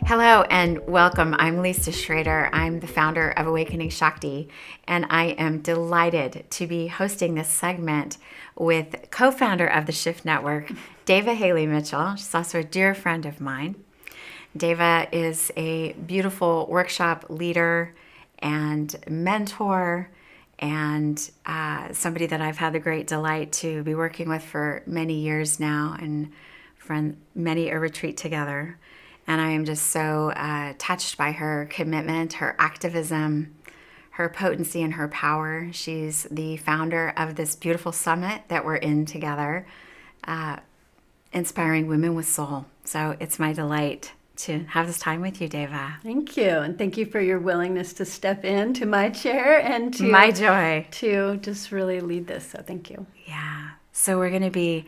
Hello and welcome. I'm Lisa Schrader. I'm the founder of Awakening Shakti, and I am delighted to be hosting this segment with co-founder of the Shift Network, Deva Haley Mitchell. She's also a dear friend of mine. Deva is a beautiful workshop leader and mentor, and somebody that I've had the great delight to be working with for many years now, and from many a retreat together. And I am just so touched by her commitment, her activism, her potency, and her power. She's the founder of this beautiful summit that we're in together, Inspiring Women with Soul. So it's my delight to have this time with you, Deva. Thank you. And thank you for your willingness to step into my chair and to My joy. To just really lead this. So thank you. Yeah. So we're going to be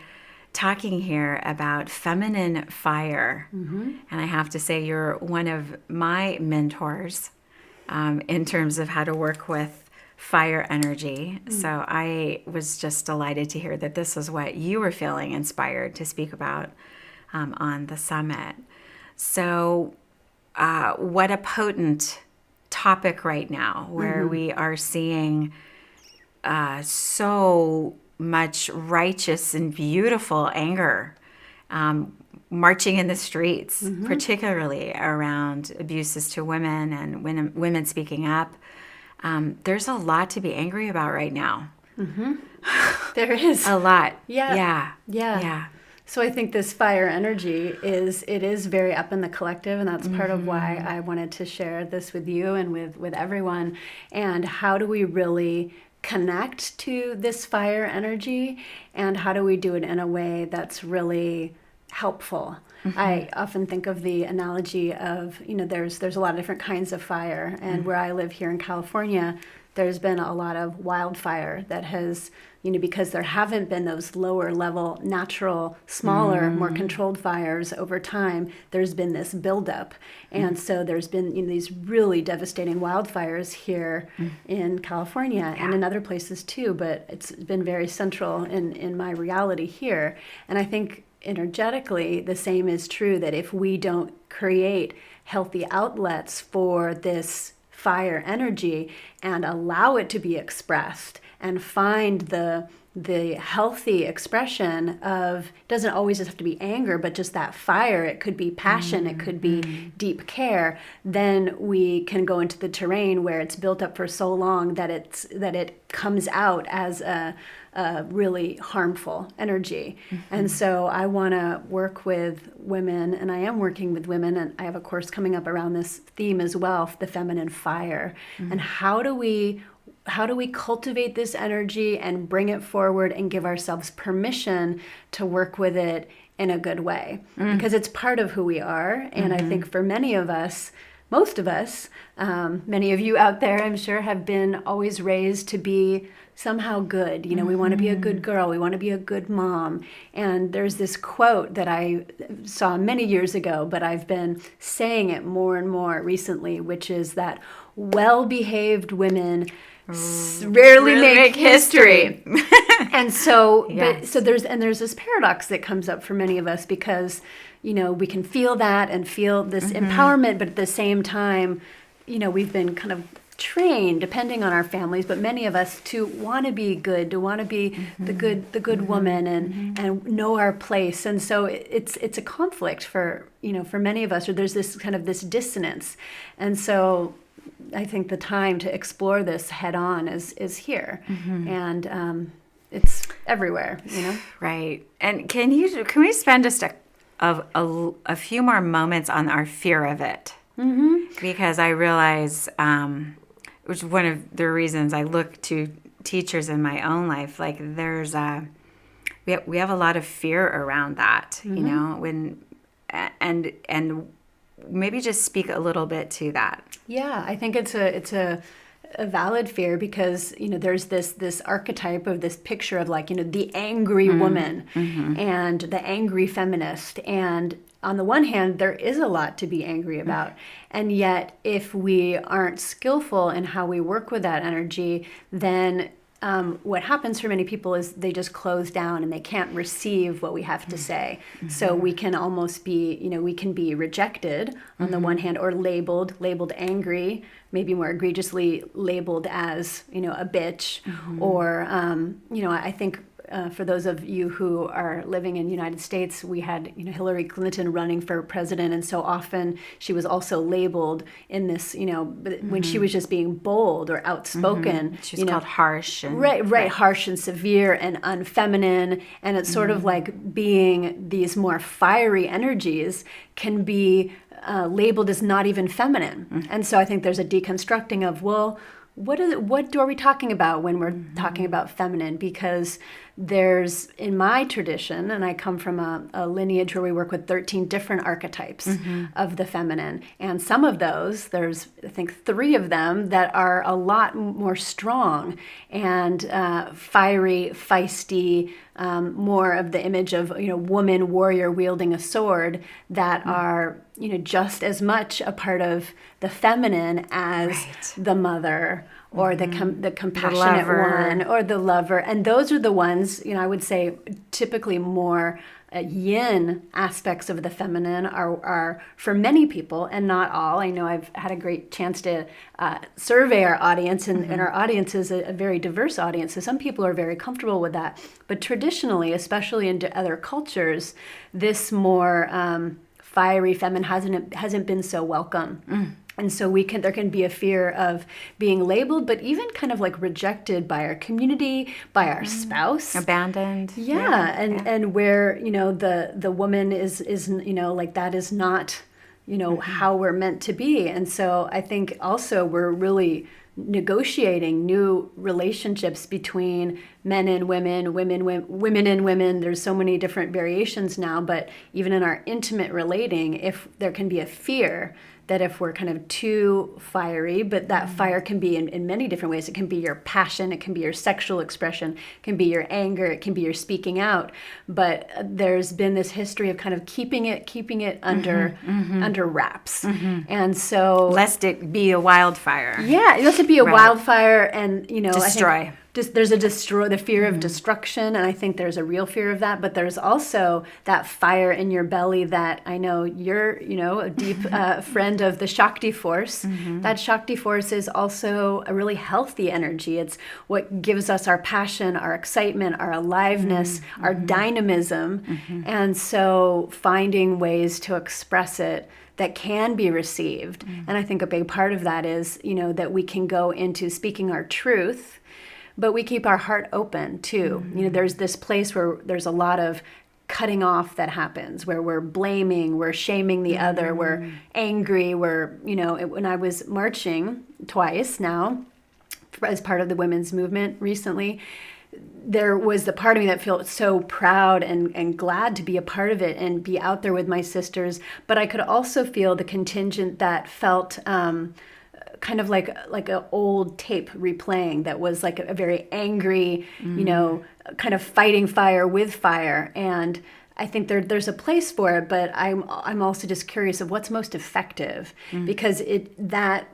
talking here about feminine fire. Mm-hmm. And I have to say, you're one of my mentors in terms of how to work with fire energy. Mm. So I was just delighted to hear that this is what you were feeling inspired to speak about on the summit. So what a potent topic right now, where we are seeing so much righteous and beautiful anger marching in the streets, particularly around abuses to women and women speaking up. There's a lot to be angry about right now. Mm-hmm. There is. A lot. Yeah. So I think this fire energy is very up in the collective, and that's part of why I wanted to share this with you and with everyone. And how do we really connect to this fire energy, and how do we do it in a way that's really helpful? I often think of the analogy of, there's a lot of different kinds of fire, and where I live here in California, there's been a lot of wildfire that has, because there haven't been those lower level, natural, smaller, more controlled fires over time, there's been this buildup. And so there's been these really devastating wildfires here in California and in other places too, but it's been very central in my reality here. And I think energetically, the same is true, that if we don't create healthy outlets for this fire energy and allow it to be expressed and find the healthy expression of, doesn't always just have to be anger, but just that fire. It could be passion, it could be deep care. Then we can go into the terrain where it's built up for so long that it comes out as a really harmful energy. And so I want to work with women, and I am working with women, and I have a course coming up around this theme as well, the feminine fire. And how do we cultivate this energy and bring it forward and give ourselves permission to work with it in a good way? Because it's part of who we are. And I think for many of us, most of us, many of you out there, I'm sure, have been always raised to be somehow good. We want to be a good girl. We want to be a good mom. And there's this quote that I saw many years ago, but I've been saying it more and more recently, which is that well-behaved women rarely make history. And so, yes. But there's this paradox that comes up for many of us, because we can feel that and feel this empowerment, but at the same time, we've been kind of trained, depending on our families, but many of us, to want to be good, to want to be the good woman, and know our place. And so it's a conflict for many of us, or there's this kind of this dissonance. And so I think the time to explore this head on is here, and it's everywhere. Right. And can we spend just a few more moments on our fear of it? Because I realize, which is one of the reasons I look to teachers in my own life, like there's we have a lot of fear around that, when and maybe just speak a little bit to that. Yeah, I think it's a valid fear, because there's this archetype of this picture of the angry woman and the angry feminist, and on the one hand, there is a lot to be angry about. And yet, if we aren't skillful in how we work with that energy, then what happens for many people is they just close down and they can't receive what we have to say. So we can almost be, we can be rejected on the one hand, or labeled angry, maybe more egregiously labeled as, a bitch, or, I think for those of you who are living in the United States, we had Hillary Clinton running for president, and so often she was also labeled in this, when she was just being bold or outspoken. She was called harsh. And, right, harsh and severe and unfeminine, and it's sort of like being these more fiery energies can be labeled as not even feminine. And so I think there's a deconstructing of, well, what are we talking about when we're talking about feminine? Because there's, in my tradition, and I come from a lineage where we work with 13 different archetypes of the feminine. And some of those, there's, I think, 3 of them that are a lot more strong and fiery, feisty, more of the image of, woman warrior wielding a sword that are, just as much a part of the feminine as the mother or the compassionate one or the lover. And those are the ones, I would say typically more yin aspects of the feminine are for many people, and not all. I know I've had a great chance to survey our audience, and our audience is a very diverse audience. So some people are very comfortable with that. But traditionally, especially in other cultures, this more fiery feminine hasn't been so welcome. And so there can be a fear of being labeled, but even kind of like rejected by our community, by our spouse. Abandoned. And where, the woman is like that is not, how we're meant to be. And so I think also we're really negotiating new relationships between men and women, women and women. There's so many different variations now, but even in our intimate relating, if there can be a fear that if we're kind of too fiery, but that fire can be in many different ways. It can be your passion, it can be your sexual expression, it can be your anger, it can be your speaking out. But there's been this history of kind of keeping it under wraps. And so lest it be a wildfire. Yeah, lest it be a wildfire, and destroy. I think there's the fear of destruction, and I think there's a real fear of that. But there's also that fire in your belly that I know you're, a deep friend of the Shakti force. That Shakti force is also a really healthy energy. It's what gives us our passion, our excitement, our aliveness, our dynamism. And so finding ways to express it that can be received. And I think a big part of that is, that we can go into speaking our truth, but we keep our heart open too. There's this place where there's a lot of cutting off that happens, where we're blaming, we're shaming the other, we're angry, when I was marching twice now as part of the women's movement recently, there was the part of me that felt so proud and glad to be a part of it and be out there with my sisters. But I could also feel the contingent that felt kind of like an old tape replaying that was like a very angry, kind of fighting fire with fire. And I think there's a place for it, but I'm also just curious of what's most effective, because that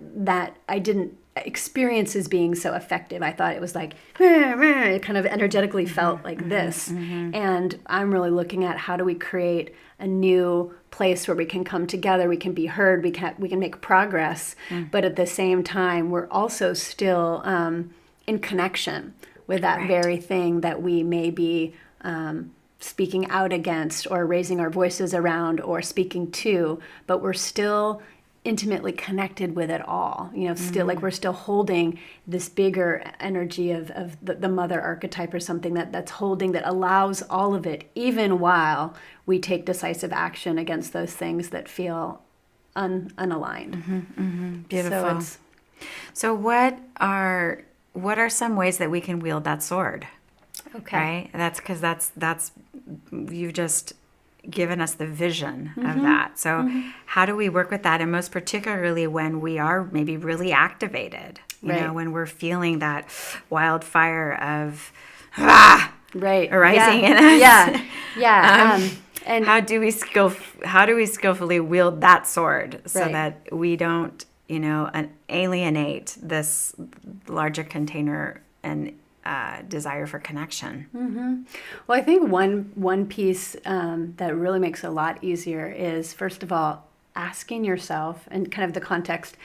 I didn't experience as being so effective. I thought it was like, it kind of energetically felt like this. And I'm really looking at how do we create a new place where we can come together, we can be heard, we can make progress, but at the same time, we're also still in connection with that very thing that we may be speaking out against or raising our voices around or speaking to, but we're still intimately connected with it all, still like we're still holding this bigger energy of the mother archetype or something that's holding, that allows all of it, even while we take decisive action against those things that feel unaligned. Beautiful. So what are some ways that we can wield that sword? Okay. Right? That's because that's you've just given us the vision of that. So how do we work with that? And most particularly when we are maybe really activated, when we're feeling that wildfire of arising in us. And how do we skillfully wield that sword so that we don't, alienate this larger container and desire for connection. Well, I think one piece that really makes it a lot easier is, first of all, asking yourself, and kind of the context,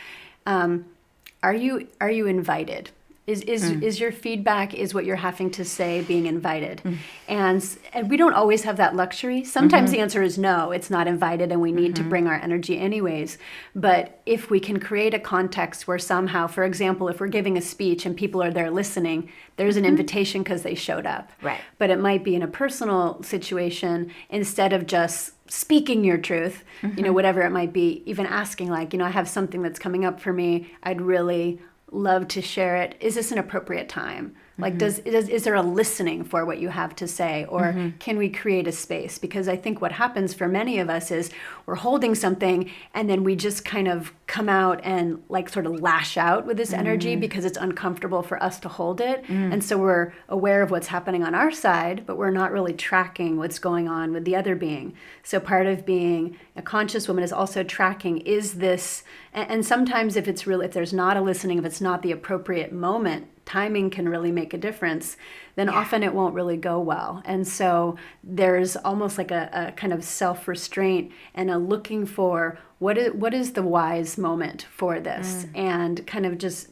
are you invited? Is your feedback, is what you're having to say being invited? And we don't always have that luxury. Sometimes the answer is no, it's not invited, and we need to bring our energy anyways. But if we can create a context where somehow, for example, if we're giving a speech and people are there listening, there's an invitation because they showed up. Right. But it might be in a personal situation, instead of just speaking your truth, whatever it might be, even asking, like, I have something that's coming up for me, I'd really love to share it. Is this an appropriate time? Like, is there a listening for what you have to say, or can we create a space? Because I think what happens for many of us is we're holding something and then we just kind of come out and like sort of lash out with this energy because it's uncomfortable for us to hold it. And so we're aware of what's happening on our side, but we're not really tracking what's going on with the other being. So part of being a conscious woman is also tracking, is this, and sometimes if there's not a listening, if it's not the appropriate moment, timing can really make a difference, then often it won't really go well. And so there's almost like a kind of self-restraint and a looking for what is the wise moment for this, and kind of just,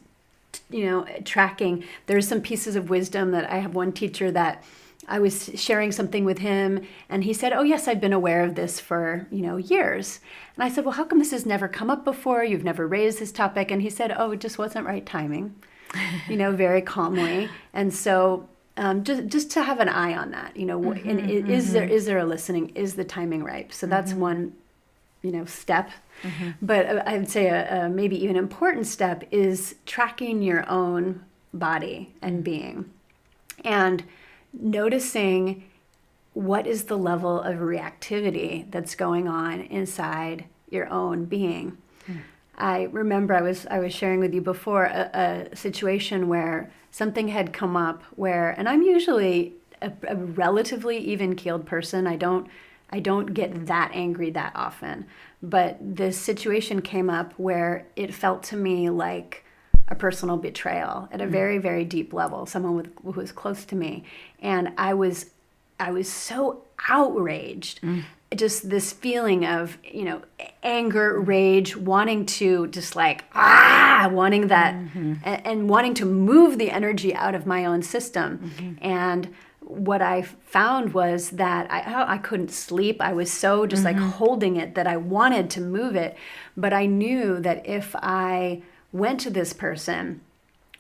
tracking. There's some pieces of wisdom that I have one teacher that I was sharing something with him, and he said, oh yes, I've been aware of this for, years. And I said, well, how come this has never come up before? You've never raised this topic? And he said, oh, it just wasn't right timing. Very calmly. And so just to have an eye on that, and is there a listening? Is the timing right? So that's one, step. But I would say a maybe even important step is tracking your own body and being, and noticing what is the level of reactivity that's going on inside your own being. I remember I was sharing with you before a situation where something had come up where, and I'm usually a relatively even-keeled person. I don't get that angry that often, but this situation came up where it felt to me like a personal betrayal at a very, very deep level, someone who was close to me. And I was so outraged. Just this feeling of, anger, rage, wanting to just like, wanting that, and wanting to move the energy out of my own system. And what I found was that I couldn't sleep. I was so just like holding it that I wanted to move it. But I knew that if I went to this person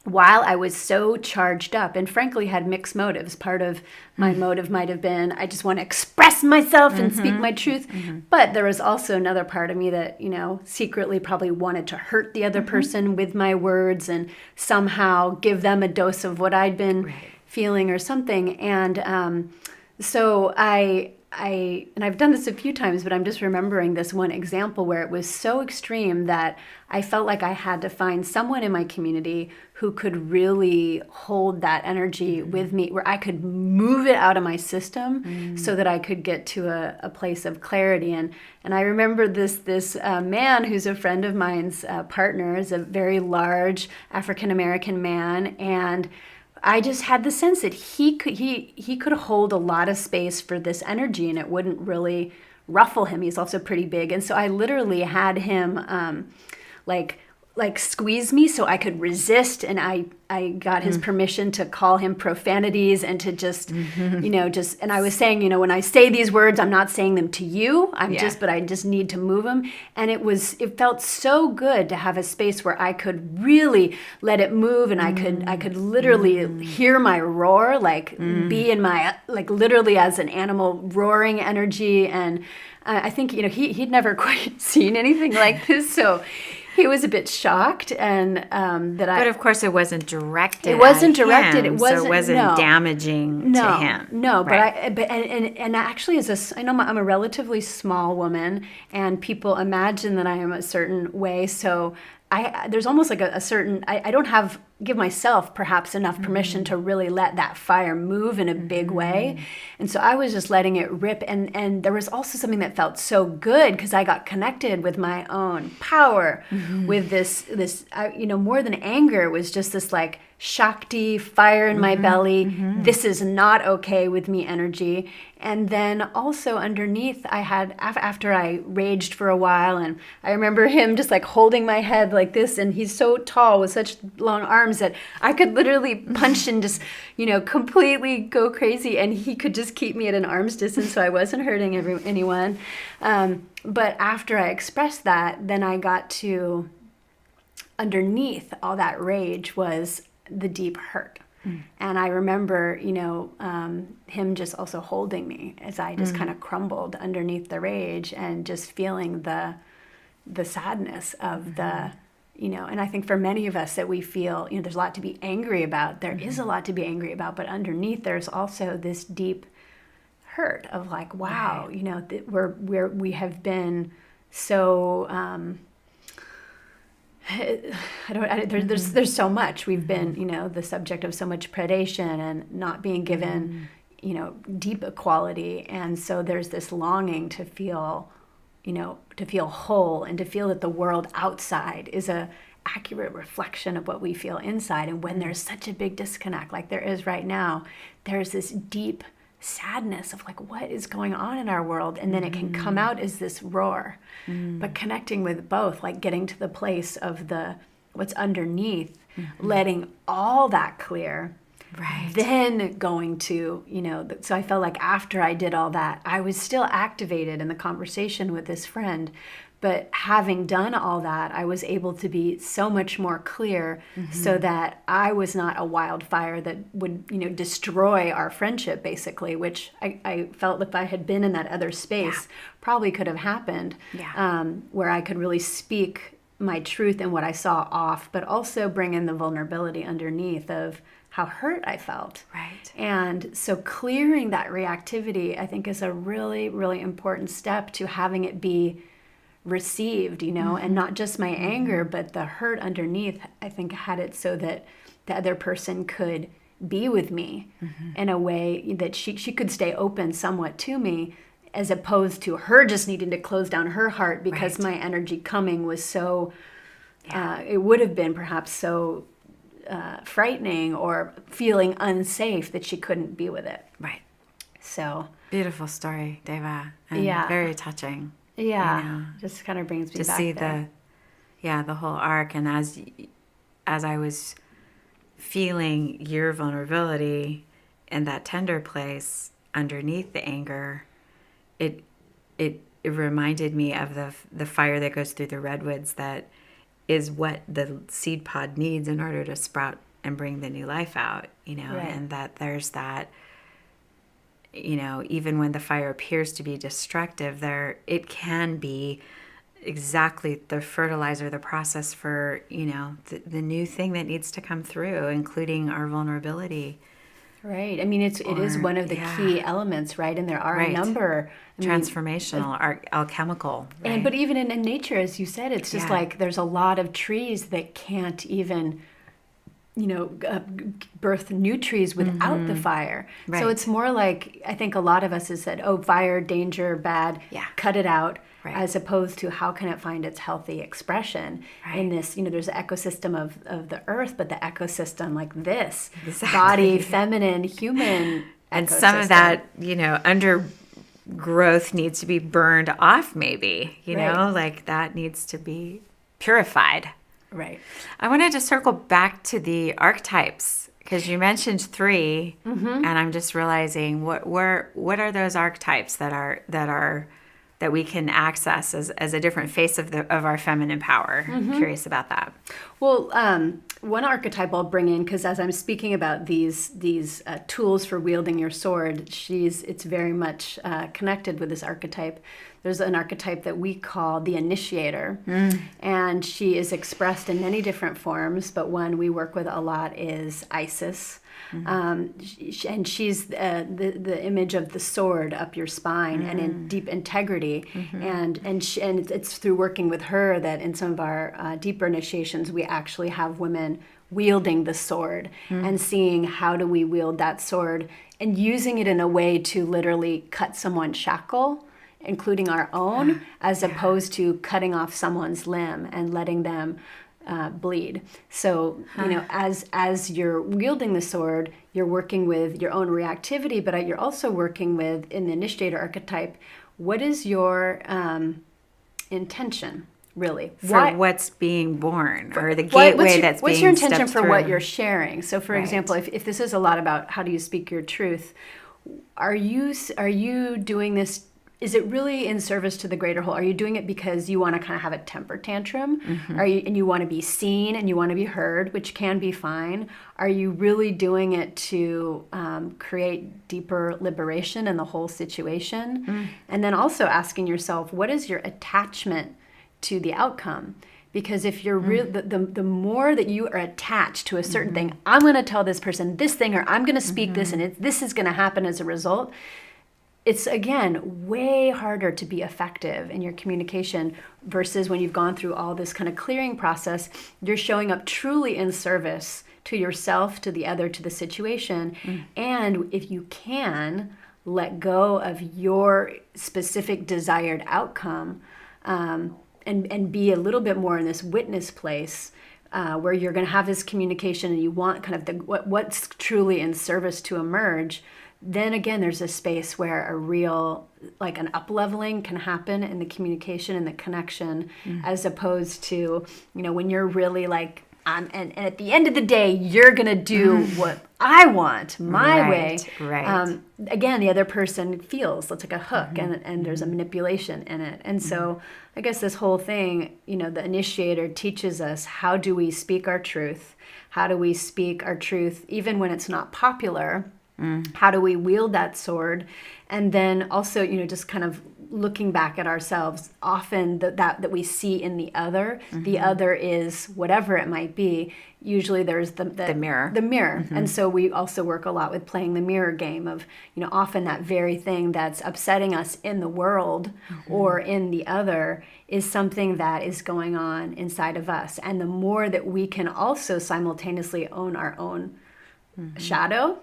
while I was so charged up, and frankly had mixed motives. Part of my motive might have been, I just want to express myself and speak my truth. But there was also another part of me that, secretly probably wanted to hurt the other person with my words and somehow give them a dose of what I'd been feeling or something. And so and I've done this a few times, but I'm just remembering this one example where it was so extreme that I felt like I had to find someone in my community who could really hold that energy with me, where I could move it out of my system so that I could get to a place of clarity. And I remember this man who's a friend of mine's partner, is a very large African-American man, and I just had the sense that he could hold a lot of space for this energy and it wouldn't really ruffle him. He's also pretty big. And so I literally had him like squeeze me so I could resist, and I got his permission to call him profanities and to just, and I was saying, when I say these words, I'm not saying them to you. But I just need to move them. And it felt so good to have a space where I could really let it move, and I could literally hear my roar, like be in my, like literally as an animal roaring energy. And I think, he'd never quite seen anything like this. So he was a bit shocked, and But of course, it wasn't directed. It wasn't at directed. him, It wasn't. So it wasn't damaging to him. No, Right. but actually, I know I'm a relatively small woman, and people imagine that I am a certain way. So there's almost like a certain. I don't give myself perhaps enough permission to really let that fire move in a big way. And so I was just letting it rip. And there was also something that felt so good because I got connected with my own power with this, more than anger, it was just this like Shakti, fire in my belly, this is not okay with me energy. And then also underneath I had, after I raged for a while, and I remember him just like holding my head like this, and he's so tall with such long arms that I could literally punch and just, completely go crazy, and he could just keep me at an arm's distance so I wasn't hurting anyone. But after I expressed that, then I got to, underneath all that rage was the deep hurt. And I remember, him just also holding me as I just kind of crumbled underneath the rage, and just feeling the sadness of the, and I think for many of us that we feel, there's a lot to be angry about. There is a lot to be angry about, but underneath there's also this deep hurt of like, wow, we have been so, there's so much. We've been, the subject of so much predation and not being given, deep equality. And so there's this longing to feel, to feel whole, and to feel that the world outside is a accurate reflection of what we feel inside. And when there's such a big disconnect, like there is right now, there's this deep sadness of like, what is going on in our world? And then it can come out as this roar. But connecting with both, like getting to the place of what's underneath, letting all that clear, then going to, so I felt like after I did all that, I was still activated in the conversation with this friend. But having done all that, I was able to be so much more clear, so that I was not a wildfire that would, destroy our friendship, basically, which I felt if I had been in that other space, probably could have happened, where I could really speak my truth and what I saw off, but also bring in the vulnerability underneath of how hurt I felt. Right. And so clearing that reactivity, I think, is a really, really important step to having it be received, and not just my anger, but the hurt underneath, I think, had it so that the other person could be with me in a way that she could stay open somewhat to me, as opposed to her just needing to close down her heart because my energy coming was so, it would have been perhaps so frightening or feeling unsafe that she couldn't be with it. Right. So. Beautiful story, Deva. And very touching. Yeah, just kind of brings me to back see there. the whole arc. And as I was feeling your vulnerability in that tender place underneath the anger, it reminded me of the fire that goes through the redwoods, that is what the seed pod needs in order to sprout and bring the new life out, and that there's that, even when the fire appears to be destructive, it can be exactly the fertilizer, the process for, the new thing that needs to come through, including our vulnerability. Right. I mean, it is one of the key elements, right? And there are a number. Transformational, alchemical. Right? But even in nature, as you said, it's just like there's a lot of trees that can't even birth new trees without the fire. Right. So it's more like, I think a lot of us has said, oh, fire, danger, bad, cut it out, as opposed to how can it find its healthy expression in this, there's an ecosystem of the earth, but the ecosystem like this, body, feminine, human and ecosystem. Some of that, undergrowth needs to be burned off maybe, like that needs to be purified. Right. I wanted to circle back to the archetypes, because you mentioned 3, and I'm just realizing what are those archetypes that we can access as a different face of our feminine power. I'm curious about that. Well, one archetype I'll bring in, because as I'm speaking about these tools for wielding your sword, it's very much connected with this archetype. There's an archetype that we call the initiator, and she is expressed in many different forms, but one we work with a lot is Isis. And she's the image of the sword up your spine and in deep integrity. And it's through working with her that in some of our deeper initiations, we actually have women wielding the sword and seeing how do we wield that sword and using it in a way to literally cut someone's shackle, including our own, as opposed to cutting off someone's limb and letting them bleed. So, as you're wielding the sword, you're working with your own reactivity, but you're also working with, in the initiator archetype, what is your intention, really? For what's being born, or the gateway that's being what's your intention stepped for through? what you're sharing? So, for example, if this is a lot about how do you speak your truth, are you doing this? Is it really in service to the greater whole? Are you doing it because you want to kind of have a temper tantrum? And you want to be seen and you want to be heard, which can be fine? Are you really doing it to create deeper liberation in the whole situation? And then also asking yourself, what is your attachment to the outcome? Because if you're the more that you are attached to a certain thing, I'm going to tell this person this thing, or I'm going to speak this, and this is going to happen as a result. It's, again, way harder to be effective in your communication versus when you've gone through all this kind of clearing process. You're showing up truly in service to yourself, to the other, to the situation. And if you can let go of your specific desired outcome, and be a little bit more in this witness place, where you're going to have this communication and you want kind of what's truly in service to emerge, then again, there's a space where a real, like an up-leveling can happen in the communication and the connection, as opposed to, when you're really like, and at the end of the day, you're going to do what I want, my way. Right. Again, the other person feels it's like a hook, and there's a manipulation in it. And so I guess this whole thing, the initiator teaches us, how do we speak our truth? How do we speak our truth even when it's not popular? How do we wield that sword? And then also, just kind of looking back at ourselves, often that we see in the other. The other is whatever it might be. Usually there's the mirror. The mirror. And so we also work a lot with playing the mirror game of, often that very thing that's upsetting us in the world or in the other is something that is going on inside of us. And the more that we can also simultaneously own our own shadow,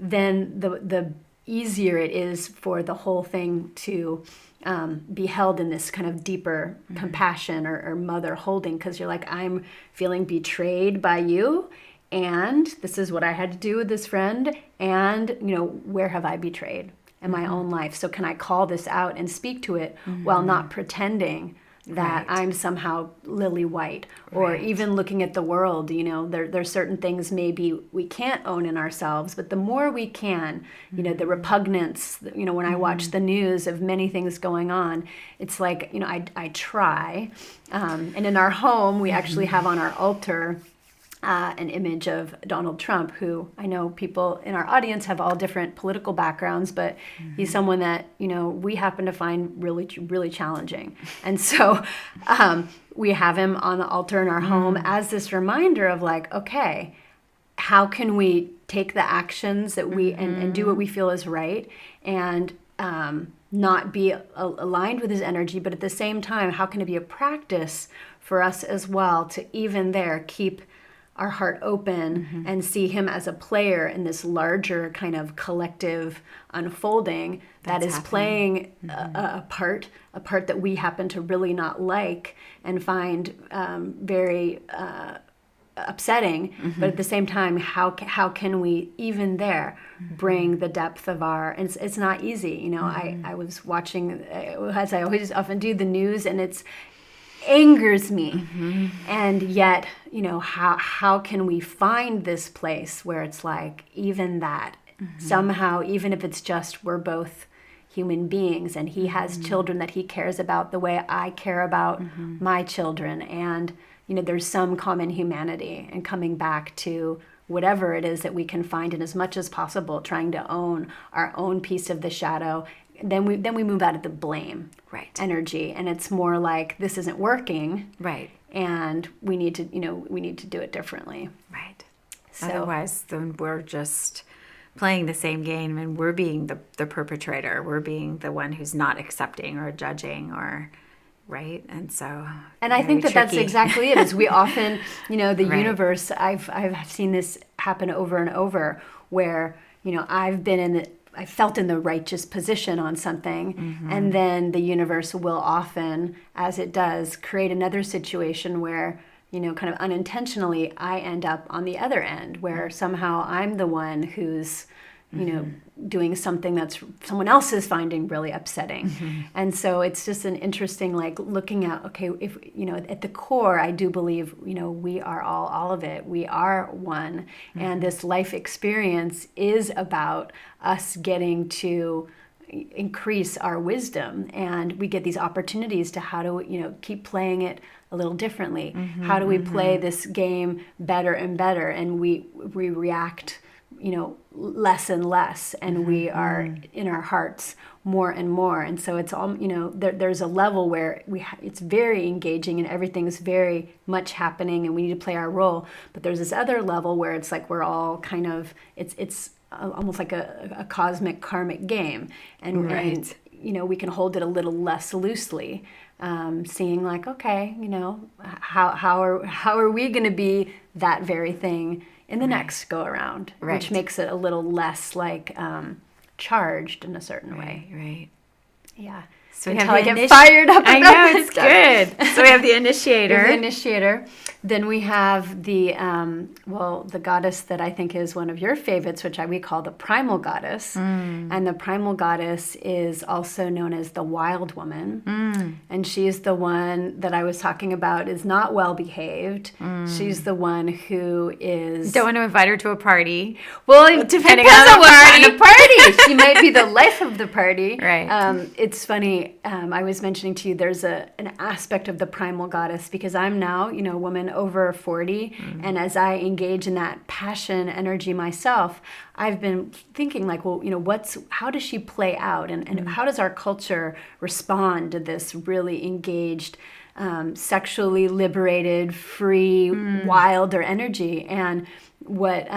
then the easier it is for the whole thing to be held in this kind of deeper compassion or mother holding, because you're like, I'm feeling betrayed by you, and this is what I had to do with this friend, and where have I betrayed in my own life? So can I call this out and speak to it while not pretending that I'm somehow lily white, or even looking at the world, there's certain things maybe we can't own in ourselves, but the more we can, the repugnance, when I watch the news of many things going on, it's like, I try, and in our home, we actually have on our altar an image of Donald Trump, who I know people in our audience have all different political backgrounds, but he's someone that, we happen to find really, really challenging. And so we have him on the altar in our home as this reminder of like, okay, how can we take the actions that we, and do what we feel is right, and not be aligned with his energy, but at the same time, how can it be a practice for us as well to even there keep our heart open and see him as a player in this larger kind of collective unfolding that is playing a part that we happen to really not like and find very upsetting. But at the same time, how can we even there bring the depth of our, and it's not easy. I was watching, as I always often do, the news, and it's angers me. And yet, how can we find this place where it's like, even that, somehow, even if it's just we're both human beings and he has children that he cares about the way I care about my children, and there's some common humanity, and coming back to whatever it is that we can find, and as much as possible trying to own our own piece of the shadow. Then we move out of the blame energy, and it's more like, this isn't working, and we need to do it differently, So, otherwise, then we're just playing the same game, and we're being the perpetrator. We're being the one who's not accepting or judging, or and so, and I think that's exactly it. Is we often, the universe. I've seen this happen over and over, where I felt in the righteous position on something, and then the universe will often, as it does, create another situation where kind of unintentionally, I end up on the other end where somehow I'm the one who's, doing something that's someone else is finding really upsetting. And so it's just an interesting, like, looking at, okay, if, at the core, I do believe, we are all of it. We are one. And this life experience is about us getting to increase our wisdom, and we get these opportunities to how to, keep playing it a little differently. How do we play this game better and better? And we react less and less, and we are in our hearts more and more. And so it's all, there's a level where it's very engaging and everything's very much happening and we need to play our role. But there's this other level where it's like we're all kind of, it's almost like a cosmic karmic game. And, we can hold it a little less loosely, seeing like, okay, how are we going to be that very thing in the next go around, which makes it a little less like charged in a certain way. Right. Yeah. So until I get fired up. I know, it's good. So we have the initiator. Then we have the the goddess that I think is one of your favorites, which we call the primal goddess. And the primal goddess is also known as the wild woman. And she's the one that I was talking about is not well behaved. She's the one who is... Don't want to invite her to a party. Well, depending on what kind of party. She might be the life of the party. Right. It's funny. I was mentioning to you, there's an aspect of the primal goddess, because I'm now, a woman over 40, and as I engage in that passion energy myself, I've been thinking like, well, how does she play out, and how does our culture respond to this really engaged, sexually liberated, free, wilder energy? And what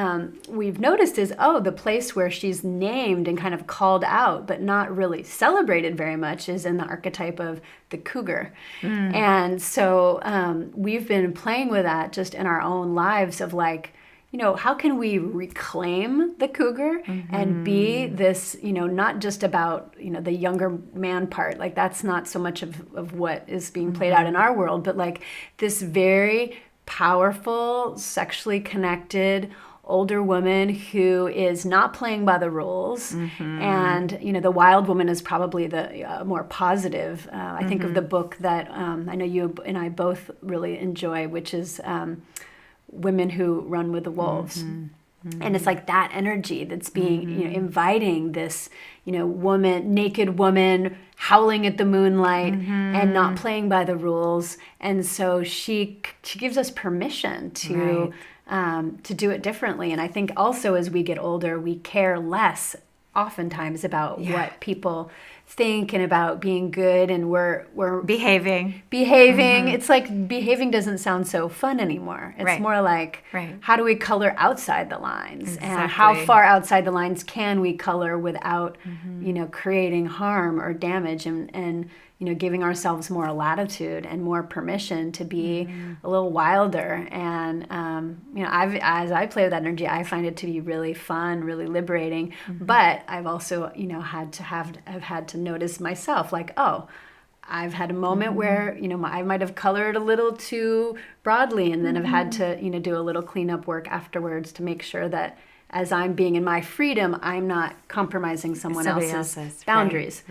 we've noticed is, the place where she's named and kind of called out, but not really celebrated very much, is in the archetype of the cougar. And so we've been playing with that just in our own lives of like, how can we reclaim the cougar and be this, not just about, the younger man part, like that's not so much of what is being played out in our world, but like this very powerful, sexually connected older woman who is not playing by the rules. And, the wild woman is probably the more positive. I think of the book that I know you and I both really enjoy, which is Women Who Run with the Wolves. And it's like that energy that's being, inviting this, naked woman howling at the moonlight and not playing by the rules. And so she gives us permission to do it differently. And I think also as we get older, we care less oftentimes about what people think and about being good, and we're behaving. It's like behaving doesn't sound so fun anymore. It's more like how do we color outside the lines, and how far outside the lines can we color without creating harm or damage, and giving ourselves more latitude and more permission to be a little wilder. And as I play with that energy, I find it to be really fun, really liberating. But I've also had to notice myself, like, I've had a moment where I might have colored a little too broadly, and then I've had to do a little cleanup work afterwards to make sure that as I'm being in my freedom, I'm not compromising someone else's boundaries.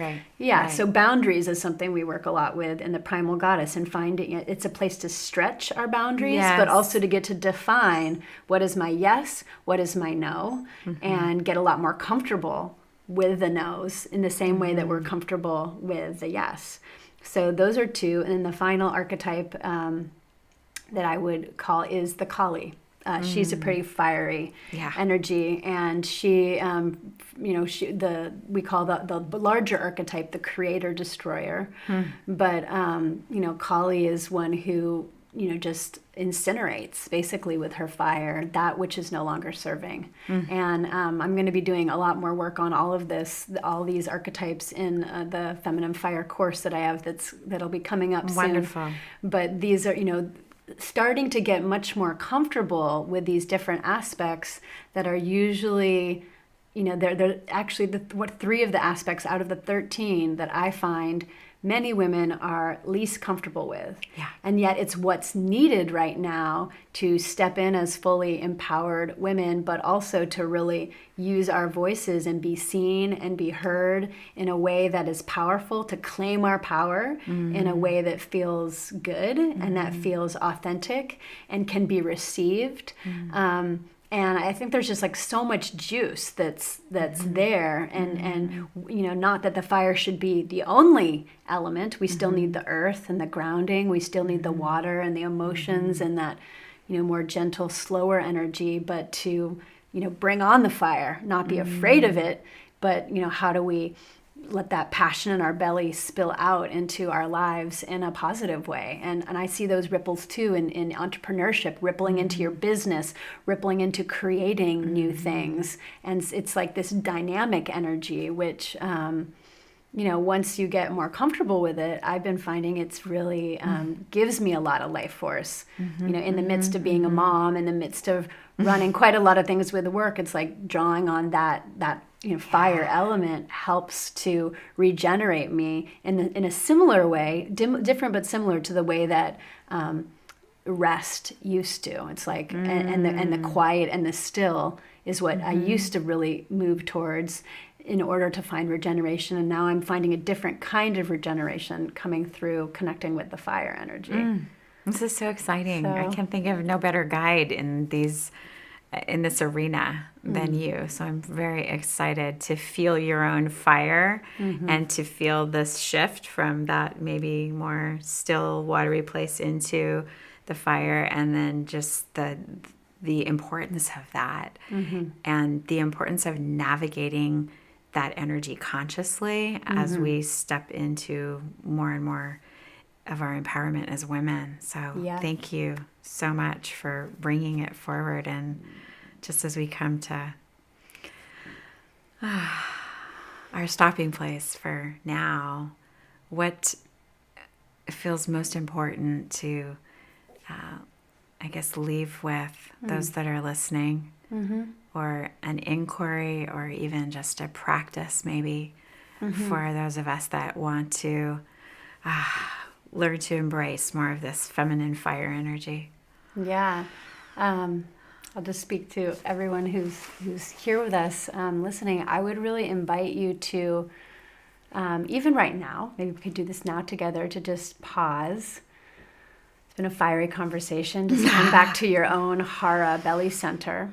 So boundaries is something we work a lot with in the primal goddess, and finding it's a place to stretch our boundaries, but also to get to define what is my yes, what is my no, and get a lot more comfortable with the no's in the same way that we're comfortable with the yes. So those are two. And then the final archetype that I would call is the Kali. She's a pretty fiery energy, and she, we call the larger archetype the creator destroyer. But Kali is one who just incinerates basically with her fire that which is no longer serving. And I'm going to be doing a lot more work on all these archetypes in the Feminine Fire course that I have that'll be coming up soon. Wonderful. But these are starting to get much more comfortable with these different aspects that are usually they're actually three of the aspects out of the 13 that I find many women are least comfortable with. Yeah. And yet it's what's needed right now to step in as fully empowered women, but also to really use our voices and be seen and be heard in a way that is powerful, to claim our power in a way that feels good and that feels authentic and can be received. And I think there's just like so much juice that's there, and not that the fire should be the only element. We still need the earth and the grounding. We still need the water and the emotions and that more gentle, slower energy. But to bring on the fire, not be afraid of it, but how do we let that passion in our belly spill out into our lives in a positive way. And I see those ripples too in entrepreneurship, rippling into your business, rippling into creating new things. And it's like this dynamic energy, which, once you get more comfortable with it, I've been finding it's really gives me a lot of life force. In the midst of being a mom, in the midst of running quite a lot of things with work, it's like drawing on that fire element helps to regenerate me in a similar way, different but similar to the way that rest used to. It's like and the quiet and the still is what I used to really move towards in order to find regeneration, and now I'm finding a different kind of regeneration coming through connecting with the fire energy. This is so exciting. I can think of no better guide in this arena than you. So I'm very excited to feel your own fire and to feel this shift from that maybe more still, watery place into the fire, and then just the importance of that and the importance of navigating that energy consciously as we step into more and more of our empowerment as women. So thank you so much for bringing it forward. And just as we come to our stopping place for now, what feels most important to, leave with those that are listening, or an inquiry, or even just a practice maybe for those of us that want to learn to embrace more of this feminine fire energy? Yeah. I'll just speak to everyone who's here with us listening. I would really invite you to, even right now, maybe we could do this now together, to just pause. It's been a fiery conversation. Just come back to your own hara belly center.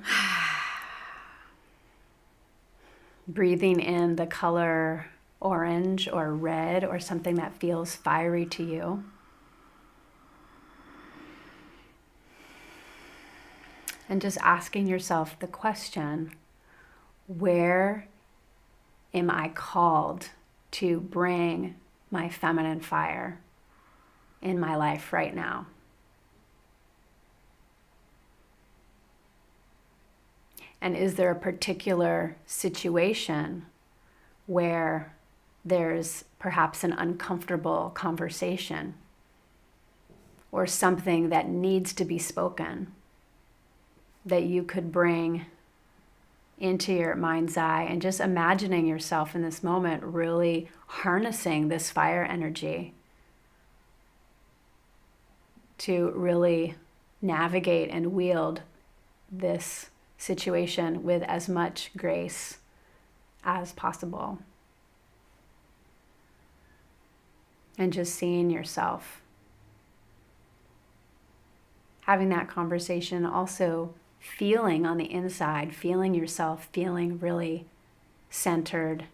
Breathing in the color orange or red or something that feels fiery to you. And just asking yourself the question, where am I called to bring my feminine fire in my life right now? And is there a particular situation where there's perhaps an uncomfortable conversation or something that needs to be spoken that you could bring into your mind's eye, and just imagining yourself in this moment really harnessing this fire energy to really navigate and wield this situation with as much grace as possible. And just seeing yourself having that conversation, also feeling on the inside, feeling yourself, feeling really centered,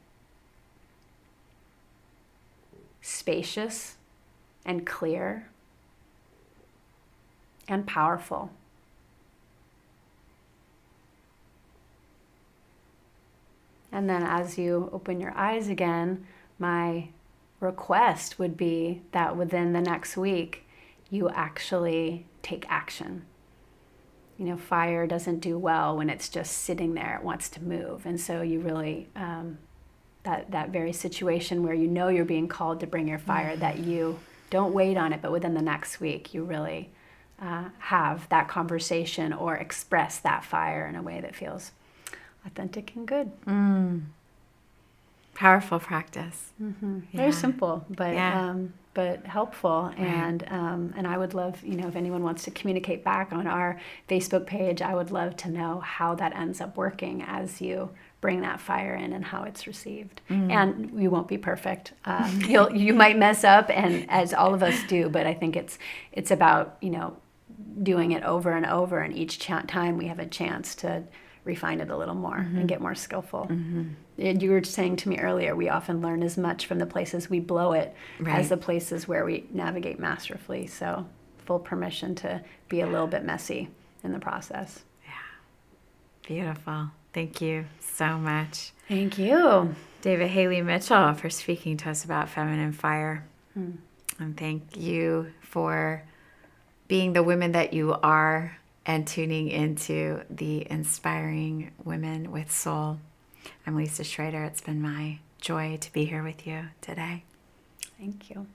spacious, and clear, and powerful. And then as you open your eyes again, my request would be that within the next week, you actually take action. Fire doesn't do well when it's just sitting there. It wants to move. And so you really, that very situation where you're being called to bring your fire, that you don't wait on it, but within the next week, you really have that conversation or express that fire in a way that feels authentic and good. Powerful practice. Very simple, but but helpful. Right. And I would love, if anyone wants to communicate back on our Facebook page, I would love to know how that ends up working as you bring that fire in and how it's received. And we won't be perfect. You might mess up, and as all of us do. But I think it's about doing it over and over, and each time we have a chance to refine it a little more and get more skillful. You were saying to me earlier, we often learn as much from the places we blow it as the places where we navigate masterfully. So full permission to be a little bit messy in the process. Yeah. Beautiful. Thank you so much. Thank you. David Haley Mitchell, for speaking to us about feminine fire. And thank you for being the women that you are and tuning into the inspiring women with soul. I'm Lisa Schrader. It's been my joy to be here with you today. Thank you.